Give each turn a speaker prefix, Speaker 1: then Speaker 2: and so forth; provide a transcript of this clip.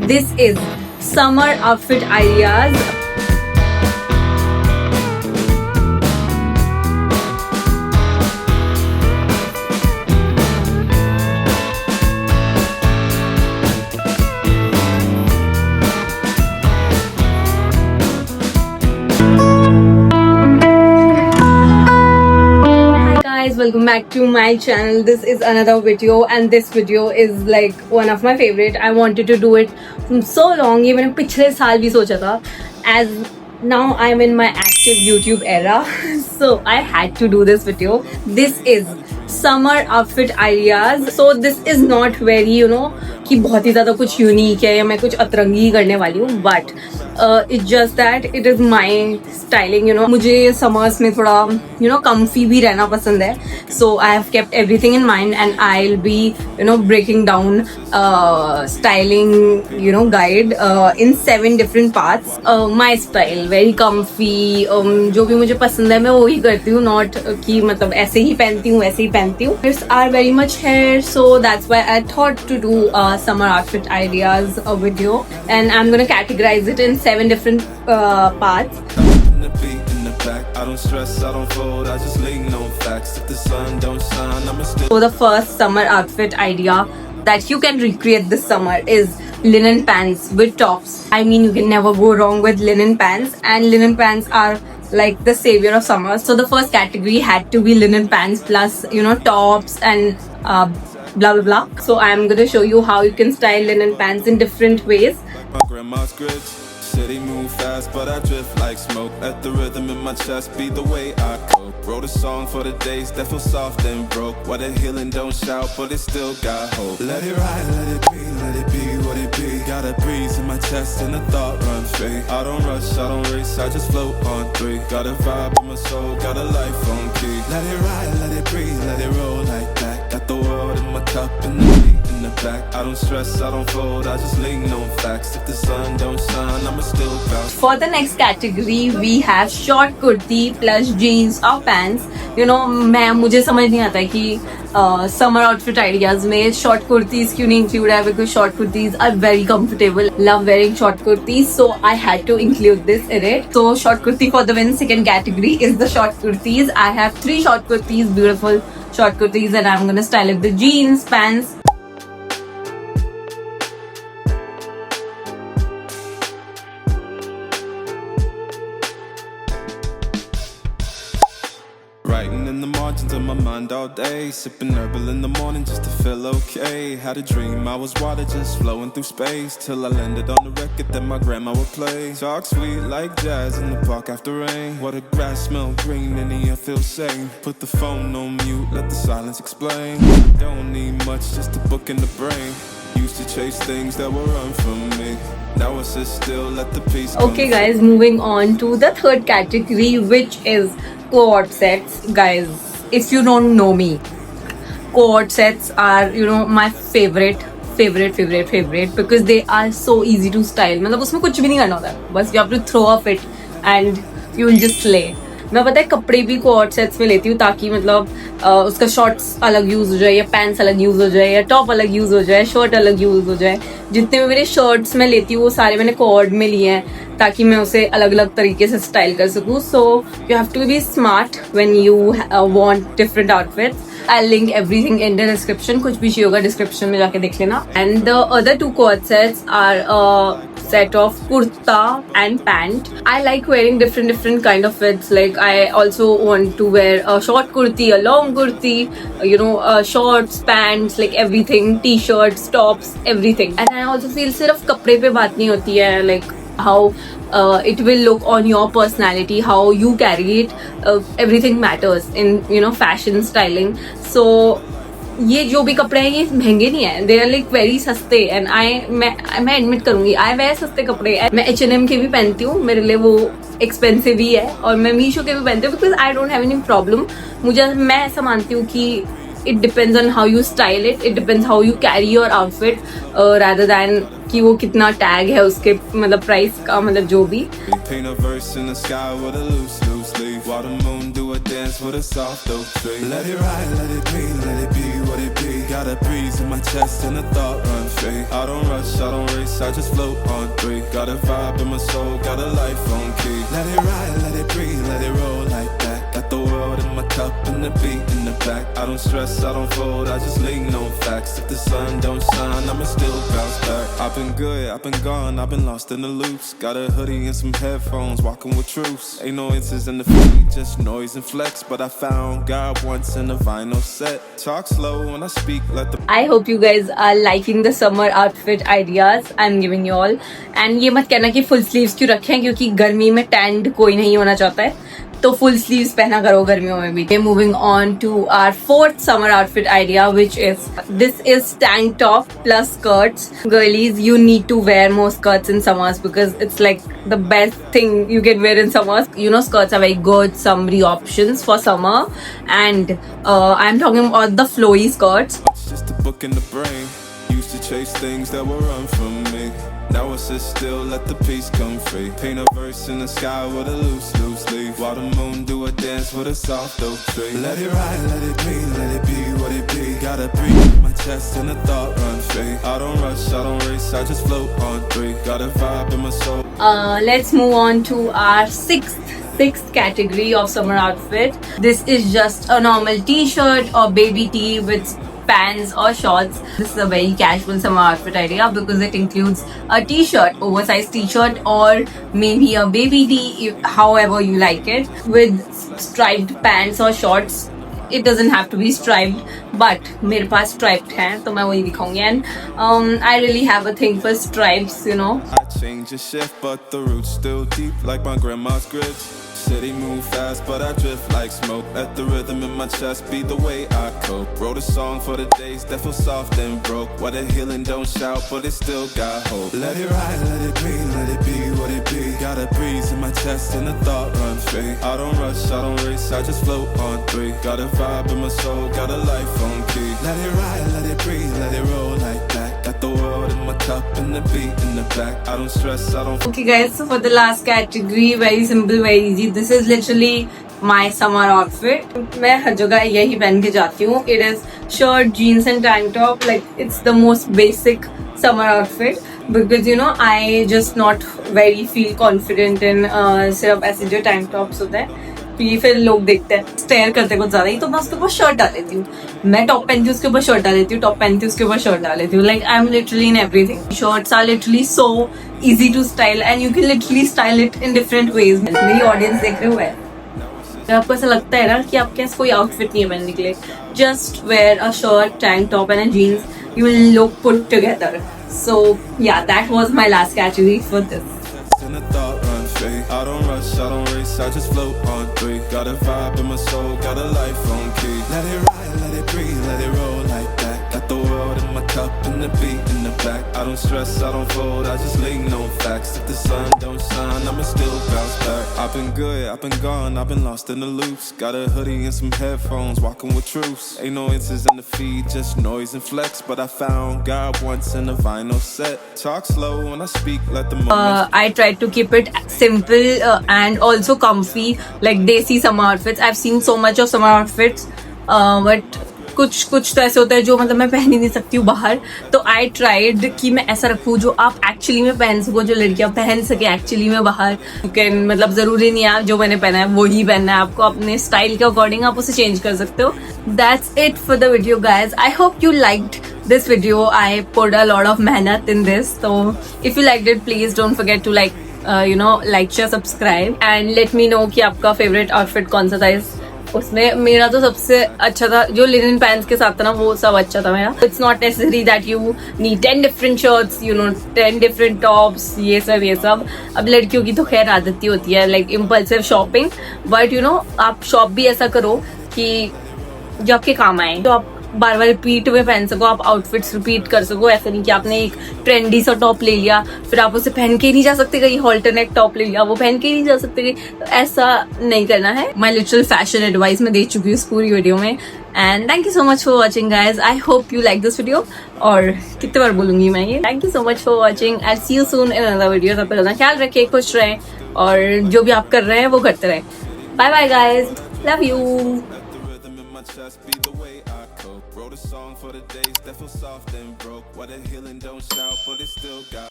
Speaker 1: This is summer outfit ideas. Welcome back to my channel. This is another video and this video is like one of my favorite. I wanted to do it from so long. ये मैंने पिछले साल भी सोचा था. As now I'm in my active YouTube era, so I had to do this video. This is summer outfit ideas. So this is not very कि बहुत ही ज़्यादा कुछ यूनिक है या मैं कुछ अतरंगी करने वाली हूँ, but it's just that it is my styling. मुझे समर्स में थोड़ा कम्फी भी रहना पसंद है. So I have kept everything in mind and I will be breaking down styling guide in 7 different parts. My style very comfy, जो भी मुझे पसंद है मैं वही करती हूँ, नॉट कि मतलब ऐसे ही पहनती हूँ वैसे ही पहनती हूँ. It's are very much here, so that's why I thought to do summer outfit ideas a video, and I'm gonna categorize it in 7 different parts.
Speaker 2: I don't stress, I don't fold, I just lean on facts. If the sun don't shine, I'ma still.
Speaker 1: So the first summer outfit idea that you can recreate this summer is linen pants with tops. I mean, you can never go wrong with linen pants, and linen pants are like the savior of summer. So the first category had to be linen pants plus tops and blah blah blah. So I'm gonna show you how you can style linen pants in different ways.
Speaker 2: My grandma's grits, city move fast, but I drift like smoke. Let the rhythm in my chest be the way I cope. Wrote a song for the days that feel soft and broke. What a healing, don't shout, but it still got hope. Let it ride, let it be what it be. Got a breeze in my chest and a thought run free. I don't rush, I don't race, I just float on 3. Got a vibe in my soul, got a life on key. Let it ride, let it breathe, let it roll like that. Got the world in my cup and the beat in the back. I don't stress, I don't fold, I just lean on facts. If the sun don't shine, I'ma still bounce.
Speaker 1: For the next category, we have short kurti plus jeans or pants. मुझे समझ नहीं आता कि summer outfit ideas में short kurtis क्यों नहीं include है, because short kurtis are very comfortable. Love wearing short kurtis, so I had to include this in it. So short kurti for the win. Second category is the short kurtis. I have 3 short kurtis, beautiful short kurtis, and I'm gonna style it with jeans, pants.
Speaker 2: Writing in the margins of my mind all day, sipping herbal in the morning just to feel okay. Had a dream I was water just flowing through space, till I landed on the record that my grandma would play. Talk sweet like jazz in the park after rain. What a grass smell green and the air feels sane. Put the phone on mute, let the silence explain. Don't need much, just a book in the brain. Used to chase things that were run from me. Now I sit still, let the peace come.
Speaker 1: Okay guys, moving on to the third category, which is co-ord sets. Guys, if you don't know me, co-ord sets are my favorite because they are so easy to style. मतलब उसमें कुछ भी नहीं करना होता है, बस you have to throw a fit and you will just slay. मैं पता है कपड़े भी कोट सेट्स में लेती हूँ ताकि मतलब उसका शॉर्ट्स अलग यूज हो जाए या पैंट्स अलग यूज हो जाए या टॉप अलग यूज हो जाए, शर्ट अलग यूज हो जाए. जितने भी मेरे शर्ट्स मैं लेती हूँ वो सारे मैंने कोड में लिए हैं ताकि मैं उसे अलग अलग तरीके से स्टाइल कर सकूँ. So you have to be smart when you want different outfits. I'll link everything in the description. कुछ भी चाहिए होगा डिस्क्रिप्शन में जाके देख लेना. And the other 2 quad sets are a set of kurta and pant. I like wearing different kind of fits. Like I also want to wear a short kurti, a long kurti, shorts, pants, like everything, t-shirts, tops, everything. And I also feel सिर्फ कपड़े पे बात नहीं होती है, like how it will look on your personality, how you carry it, everything matters in fashion styling. So ये जो भी कपड़े हैं ये महंगे नहीं है, दे आर लाइक वेरी सस्ते. एंड मैं एडमिट करूंगी आई वेयर सस्ते कपड़े. मैं H&M के भी पहनती हूँ, मेरे लिए वो एक्सपेंसिव ही है, और मैं मीशो के भी पहनती हूँ because I don't have any problem. मैं ऐसा मानती हूँ कि it depends on how you style it, it depends how you carry your outfit, rather than कि वो कितना टैग है उसके मतलब प्राइस का, मतलब जो भी.
Speaker 2: Paint a verse in the sky with a loose leaf. While the moon do a dance with a soft oak tree. Let it ride, let it be what it be. Got a breeze in my chest and a thought run free. I don't rush, I don't race, I just float on 3. Got a vibe in my soul, got a life on key. Let it ride, let it breathe, let it roll like that. Got the world in my cup and the beat in the back. I don't stress, I don't fold, I just lean on facts. If the sun don't shine, I'ma still bounce back. I've been good, I've been gone, I've been lost in the loops. Got a hoodie and some headphones, walking with truths. Ain't no inches in the feed, just noise and flex. But I found God once in a vinyl set. Talk slow when I speak, let the
Speaker 1: I hope you guys are liking the summer outfit ideas I'm giving you all. And ये मत कहना कि full sleeves क्यों रखे हैं, क्योंकि गर्मी में tanned कोई नहीं होना चाहता है, तो full sleeves पहना करो गर्मियों में भी. Moving on to our fourth summer outfit idea, which is this is tank top plus skirts. Girlies, you need to wear more skirts in summers because it's like the best thing you can wear in summers. You know, skirts are very good summery options for summer, and I'm talking about the flowy skirts.
Speaker 2: just a book in the brain. Used to chase things that would run from me. Now I sit still, let the peace come free. Paint a verse in the sky with a loose leaf. While the moon do a dance with a soft oak tree. Let it ride, let it be, let it be what it be. Gotta breathe in my chest and a thought run free. I don't rush, I don't race, I just float on 3. Got a vibe in my soul.
Speaker 1: Let's move on to our sixth category of summer outfit. This is just a normal t-shirt or baby tee with pants or shorts. This is a very casual summer outfit idea because it includes a t-shirt, oversized t-shirt, or maybe a baby tee, however you like it, with striped pants or shorts. It doesn't have to be striped, but मेरे पास striped हैं तो मैं वही दिखाऊंगी. And I really have a thing for stripes, you know.
Speaker 2: I change and shift, but the roots still deep like my grandma's grits. City move fast, but I drift like smoke. Let the rhythm in my chest be the way I cope. Wrote a song for the days that feel soft and broke. Where the healing don't shout, but it still got hope. Let it ride, let it be, let it be what it be. Got a breeze in my chest and a thought run free. I don't rush, I don't race, I just float on 3. Got a vibe in my soul, got a life on key. Let it ride, let it breathe, let it roll like that. Got the world in my cup and the beat in the back. I don't stress, I don't.
Speaker 1: Okay guys, so for the last category, very simple, very easy. This is literally my summer outfit. मैं हर जगह यही पहन के जाती हूँ. It is shirt, jeans and tank top. Like it's the most basic summer outfit because you know I just not very feel confident in सिर्फ ऐसे जो tank tops होते हैं. फिर लोग देखते हैं, स्टेयर करते कुछ ज्यादा ही, तो मैं उसके ऊपर शर्ट डाल लेती हूँ. मैं टॉप पहनती हूँ उसके ऊपर शर्ट डाल लेती हूँ, टॉप पहनती हूँ उसके ऊपर शर्ट डाल लेती हूँ. Like I am literally in everything. Shirts are literally so easy to style and you can literally style it in different ways. मेरी ऑडियंस देख रहे हुए हैं, आपको ऐसा लगता है ना कि आपके पास कोई आउटफिट नहीं है पहनने के लिए, just wear a shirt, tank top and a jeans, you will look put together. So yeah that was my last category for this.
Speaker 2: I don't rush, I don't race, I just float on 3. Got a vibe in my soul, got a life on key. Let it ride, let it breathe, let it roll like that. Got the world in my cup and the beat in the back. I don't stress, I don't fold, I just lean on facts. If the sun don't shine, I'ma still bounce back. I've been good, I've been gone, I've been lost in the loops. Got a hoodie and some headphones, walking with truths. Ain't no inches in the feed, just noise and flex. But I found God once in a vinyl set. Talk slow when I speak, let the moment.
Speaker 1: I tried to keep it simple and also comfy, like desi summer outfits. I've seen so much of summer outfits, but कुछ तो ऐसे होता है जो मतलब मैं पहन ही नहीं सकती हूँ बाहर. तो आई ट्राइड कि मैं ऐसा रखूँ जो आप एक्चुअली में पहन सको, जो लड़कियां पहन सके एक्चुअली में बाहर. यू कैन, मतलब जरूरी नहीं है जो मैंने पहना है वो ही पहनना है, आपको अपने स्टाइल के अकॉर्डिंग आप उसे चेंज कर सकते हो. That's it for the video guys. I hope you liked this video. I put a lot of मेहनत in this, so if you liked it, please don't forget to like, like, share, subscribe and let me know कि आपका favorite outfit कौन सा था. उसमें मेरा तो सबसे अच्छा था जो लिनन पैंट्स के साथ था ना, वो सब अच्छा था मेरा. It's not necessary that you need 10 different shirts, 10 different tops, ये सब. अब लड़कियों की तो खैर आदत ही होती है लाइक इम्पल्सिव शॉपिंग, बट आप शॉप भी ऐसा करो कि जो आपके काम आए, तो आप बार बार रिपीट में पहन सको, आप आउटफिट्स रिपीट कर सको. ऐसा नहीं कि आपने एक ट्रेंडी सा टॉप ले लिया फिर आप उसे पहन के ही नहीं जा सकते कहीं, ऑल्टरनेट टॉप ले लिया वो पहन के ही नहीं जा सकते कहीं. तो ऐसा नहीं करना है. माई लिटरल फैशन एडवाइस मैं दे चुकी हूँ इस पूरी वीडियो में. And thank you so much for watching guys. I hope you like this video. और कितने बार बोलूंगी मैं ये, thank you so much for watching and see you soon in another video. तब तक ख्याल रखिए, खुश रहें और जो भी आप कर रहे हैं वो करते रहें. Bye bye guys, love you.
Speaker 2: Let the rhythm in my chest be the way I cope. Wrote a song for the days that feel soft and broke. Why the healing don't shout, but it still got